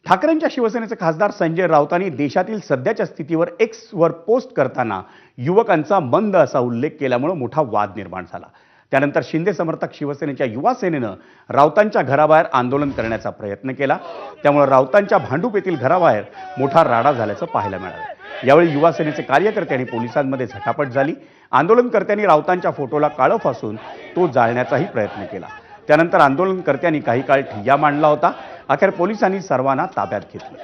ठाकरेंच्या शिवसेनेचे खासदार संजय राऊतांनी देशातील सध्याच्या स्थितीवर एक्सवर पोस्ट करताना युवकांचा मंद असा उल्लेख केल्यामुळे मोठा वाद निर्माण झाला। त्यानंतर शिंदे समर्थक शिवसेनेच्या युवा सेनेनं राऊतांच्या घराबाहेर आंदोलन करण्याचा प्रयत्न केला। त्यामुळे राऊतांच्या भांडूप येथील घराबाहेर मोठा राडा झाल्याचं पाहायला मिळालं। यावेळी युवा सेनेचे कार्यकर्ते आणि पोलिसांमध्ये झटापट झाली। आंदोलनकर्त्यांनी राऊतांच्या फोटोला काळं फासून तो जाळण्याचाही प्रयत्न केला। त्यानंतर आंदोलनकर्त्यांनी काही काळ ठिय्या मांडला होता। अखेर पोलिसांनी सर्वांना ताब्यात घेतलं।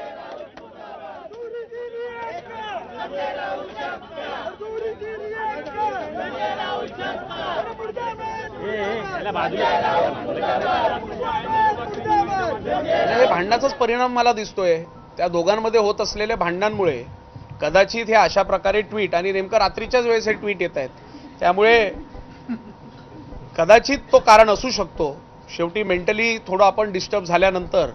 भांडणाचाच परिणाम मला दिसतोय। त्या दोघांमध्ये होत असलेल्या भांडणांमुळे कदाचित हे अशा प्रकारे ट्विट आणि नेमकं रात्रीच्याच वेळेस हे ट्विट येत आहेत, त्यामुळे कदाचित तो कारण असू शकतो। शेवटी मेंटली थोडं आपण डिस्टर्ब झाल्यानंतर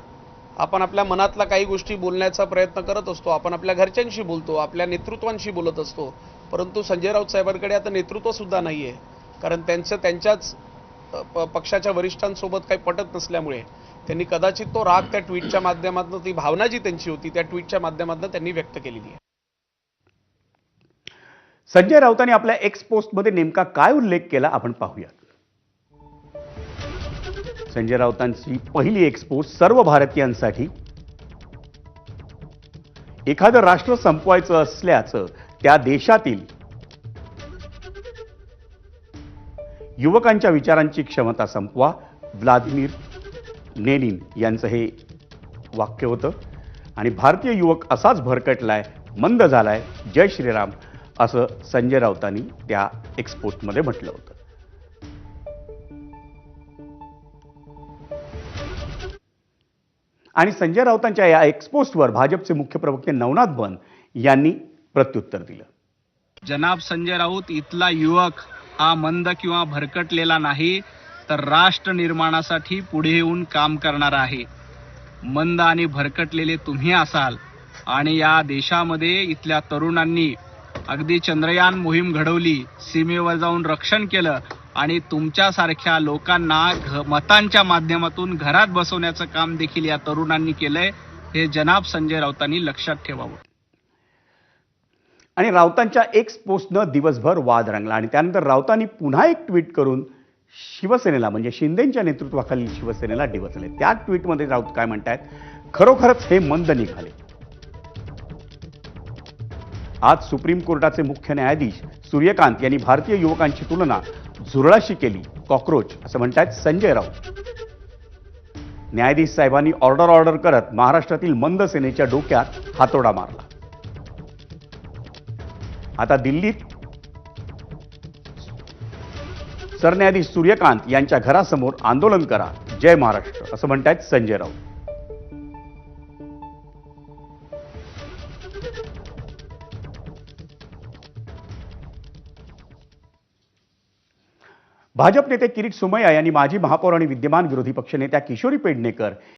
आपण आपल्या मनातल्या काही गोष्टी बोलण्याचा प्रयत्न करत असतो। आपण आपल्या घरच्यांशी बोलतो, आपल्या नेतृत्वांशी बोलत असतो, परंतु संजय राऊत साहेबांकडे आता नेतृत्व सुद्धा नाहीये, कारण त्यांच्याच पक्षाच्या वरिष्ठांसोबत काही पटत नसल्यामुळे त्यांनी कदाचित तो राग त्या ट्विटच्या माध्यमातून, ती भावना जी त्यांची होती त्या ट्विटच्या माध्यमातून त्यांनी व्यक्त केलेली आहे। संजय राऊतांनी आपल्या एक्स पोस्टमध्ये नेमका काय उल्लेख केला आपण पाहूया। संजय राऊतांची पहिली एक्स पोस्ट सर्व भारतीयांसाठी, एखादं राष्ट्र संपवायचं असल्याचं त्या देशातील युवकांच्या विचारांची क्षमता संपवा, व्लादिमीर लेनिन यांचं हे वाक्य होतं। आणि भारतीय युवक असाच भरकटलाय, मंद झालाय, जय श्रीराम असं संजय राऊतांनी त्या एक्स पोस्टमध्ये म्हटलं होतं। आणि संजय राऊतांच्या या एक्स पोस्टवर भाजपचे मुख्य प्रवक्ते नवनाथ बन यांनी प्रत्युत्तर दिलं। जनाब संजय राऊत, इथला युवक हा मंद किंवा भरकटलेला नाही, तर राष्ट्र निर्माणासाठी पुढे येऊन काम करणारा आहे। मंद आणि भरकटलेले तुम्ही असाल, आणि या देशामध्ये इथल्या तरुणांनी अगदी चंद्रयान मोहीम घडवली, सीमेवर जाऊन रक्षण केलं, आणि तुमच्यासारख्या लोकांना मतांच्या माध्यमातून घरात बसवण्याचं काम देखील या तरुणांनी केलंय। हे जनाब संजय राऊतांनी लक्षात ठेवावं। आणि राऊतांच्या एक्स पोस्टनं दिवसभर वाद रंगला आणि त्यानंतर राऊतांनी पुन्हा एक ट्विट करून शिवसेनेला, म्हणजे शिंदेंच्या नेतृत्वाखालील शिवसेनेला डिवचले। त्या ट्विटमध्ये राऊत काय म्हणतायत, खरोखरच हे मंद निघाले। आज सुप्रीम कोर्टाचे मुख्य न्यायाधीश सूर्यकांत यांनी भारतीय युवकांची तुलना झुरळाशी केली, कॉकरोच असं म्हणतायत संजय राऊत। न्यायाधीश साहेबांनी ऑर्डर करत महाराष्ट्रातील मंद सेनेच्या डोक्यात हातोडा मारला। आता दिल्लीत सरन्यायाधीश सूर्यकांत यांच्या घरासमोर आंदोलन करा, जय महाराष्ट्र असं म्हणतायत संजय राऊत। भाजप नेते किरीट सोमय्या यांनी माजी महापौर आणि विद्यमान विरोधी पक्षनेत्या किशोरी पेडणेकर